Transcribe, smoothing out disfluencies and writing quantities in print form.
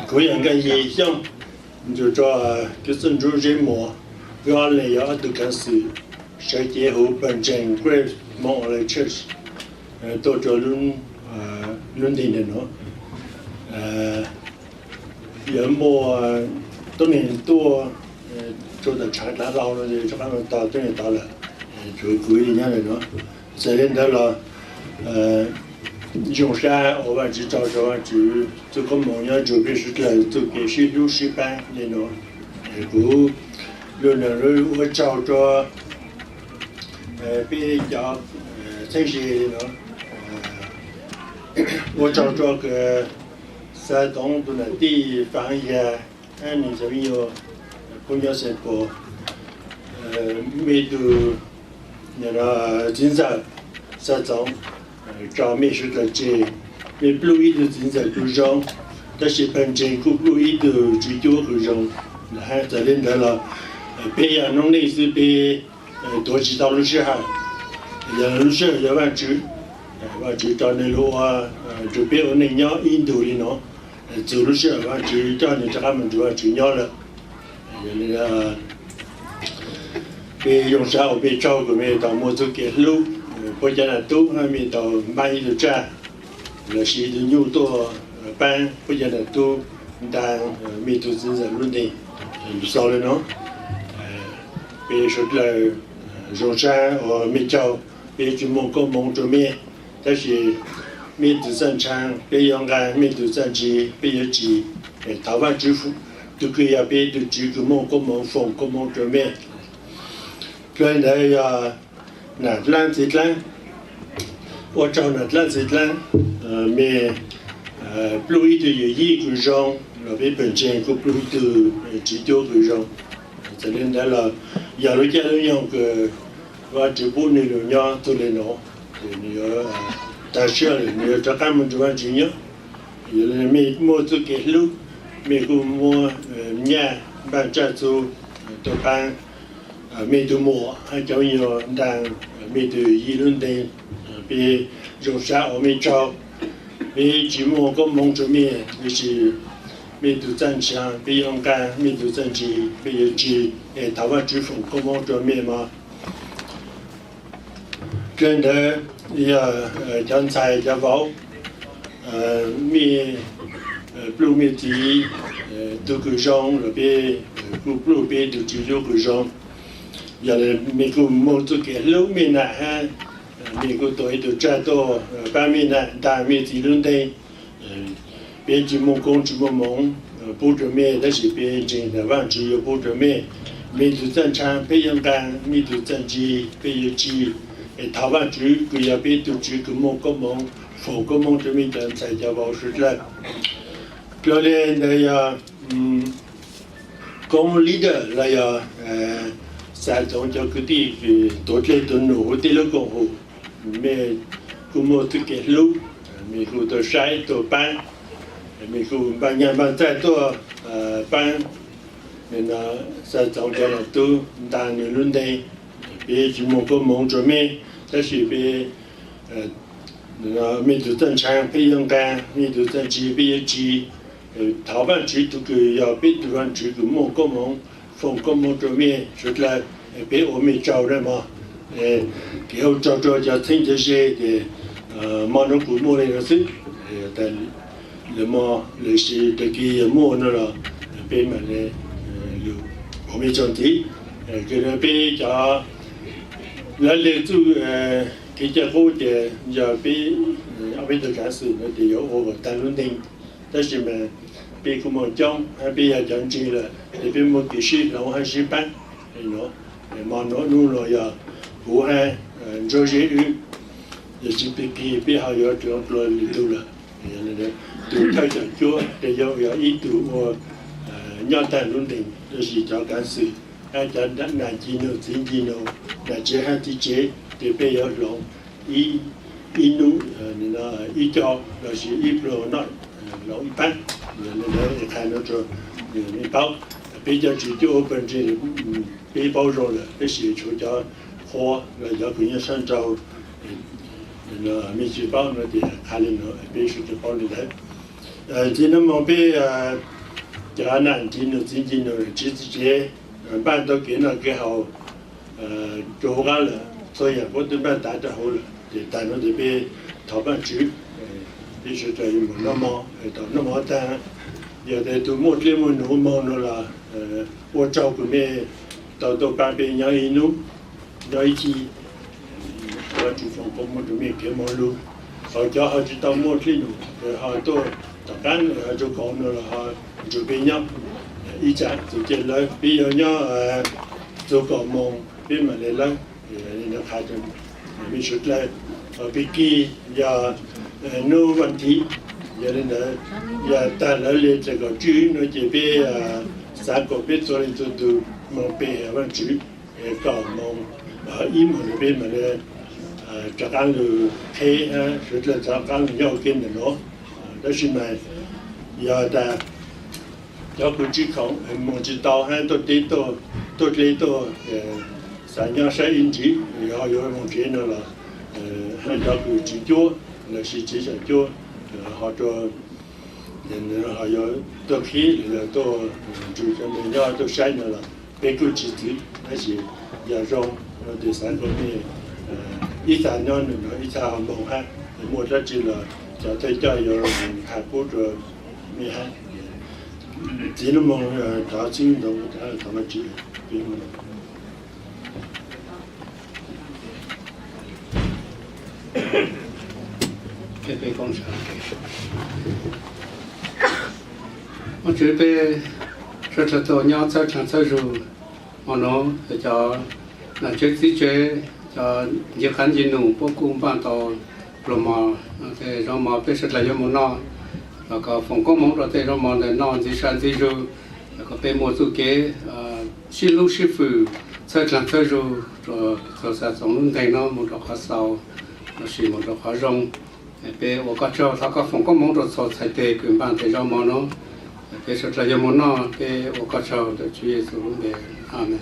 个人嘅意向，就做嘅dân主人模，原來要都開始世界後本正規網嚟出，到咗倫敦嘅喏，有冇當年多做得長大到了就可能到當年到了，就貴一年了喏，這年到了用山我们只找着就个梦样就必须来就必须60班那种，不有人我找着比较这些呢，我找着个山东的地方也，你这边有公交线过，没都那个金山山东。找美术的这，没不容易的人在路上，但是本身不容易的追求路上，还在领导了，培养能力是比多知道路时候，要路时要完成，完成到那路啊，就比我那鸟印度的喏，走路时完成到那他们就完成鸟了，那个被用啥我被照顾没到摩托给路。国家呢都还没到满意的站，那些的牛多班，国家呢都但没都是在伦敦，少了喏，别说来中山和没招，别去蒙着面，但是没都生产，别养干，没都生机，别有机，台湾支付都可以啊，别都只个蒙风着面，原来呀。那蓝色蓝，我找那蓝色蓝，mais plus de 一个人，那边本身个 plus de 19个人，这里来了，亚洲家人样个，我这部内容样都来弄，你要大学了，你要这他们就完全样，有人没么子给路，没个么年办这做都办。没得摸，还叫有但没得议论的，别用啥我没找，别寂寞个梦着面，就是没得战强，别勇敢，没得战机，别有机，台湾支付个梦着面嘛，真的要人才要包，没不没提，都个上那边不别都只有个上。giờ mình cũng muốn cho cái lúc mình lại ha mình cũng tuổi được trả to 30年但mình chỉ luôn đây bên chỉ mong công chỉ mong bố trợ mẹ đó là bên trên là văn chỉ có bố trợ mẹ mình tự chân trang bên yang gan mình tự chân chi bên yêu chi thảo văn chỉ cứ ya bên tự chỉ cứ mong có mong phổ có mong cho mình chân sai cho vào sự là cho nên là công leader là山东叫个地方，多来多努的了过后，没古么子给路，没古多晒多班，没古半年半再多班，那山东叫了都当年轮的，别去蒙个蒙着没，但是别那没都正常，别勇敢，没都正机，别机，台湾只都个要别台湾只个蒙个蒙。风光蒙着面，说来别我们找人嘛，给后找叫听这些的马上古木那个事，但那么那些这个木那了，别们呢有我们讲的，给那别叫来来做给这好的要别阿别的干事那得有我谈论的，但是嘛。别个么讲，还别也讲真了，那边么必须老还是办，喏，嘛喏弄了呀，我还做些鱼，也是别好要这样做里头了，那个都太讲究，得要一度我鸟蛋弄的，就是叫干事，还叫南京路、天津路，那这还的这得别要弄一弄那一条那是一路那。老一般，那看到这面包，比较只就本身被包装了，那些出叫花，那要给人上找，那面包那点看了那必须就包里来， chỉ nó mong biết cho nên chỉ nó chỉ ban đầu kia nó cái hậu chỗ cái là tôi giờ có tụi bạn đã cho hậu thì tại nó thì bị thọ ban chữ bây giờ trời một năm mò thọ năm mò ta giờ thì tụi một liên một nụ mò nó là ô châu của mẹ tàu ba bên nhau in nút nhau chi và chủ phòng có một tụi mẹ kia mò luôn họ cho họ chỉ tàu một liên nụ họ tôi tậpán họ cho con nó là họ chủ bên nhau ý chả thì trên lời bây giờ nhá cho con mong bên mà lên lời thì nó khai cho mình xuất lại ở bên kia giờ nô vấn thị giờ nên là giờ ta lấy lên cái chữ nó chỉ biết sáng có biết cho nên tôi từ mong bé văn chữ còn mong ý mà bên mà lên chắc ăn được thế xuất lại chắc ăn nhau kinh là nó đó là mà giờ ta cho cô chỉ không mong chỉ tao hay tôi lấy tôi sản nhau sẽ in chỉ họ có mong chỉ nó là hay cho cô chỉ chúa là chỉ sản chúa họ cho nên họ có tôi khi là tôi chủ cho mình nhau tôi sai nó là bé cô chỉ thứ hay gì giờ rong để sản phẩm này ít sản nhau nữa ít sản phẩm bông ha một là chỉ là cho thấy cho có hạt bút rồi mi ha chỉ nó mong trả chính đâu trả thằng nó chỉ biết mà cái con sao mà chuyện về rất là to nhau cho thằng sao rồi mà nó cho là chuyện gì chuyện cho nhiều khán giả nụ vô cùng ban to rồi mà thế rồi mà biết rất là nhiều món nó và có phòng công mong rồi thế rồi mà nó gì sản gì rồi có bé mua số kế xin lúc sư phụ chơi làm chơi rồi rồi sẽ sống ngày nó một đợt khá sau nó chỉ một đợt khá rong bé ở các chỗ thằng có phòng công mong rồi sau thay thế quyền ban thế rồi mà nó bé rất là nhiều món nó bé ở các chỗ để chú ý xuống để amen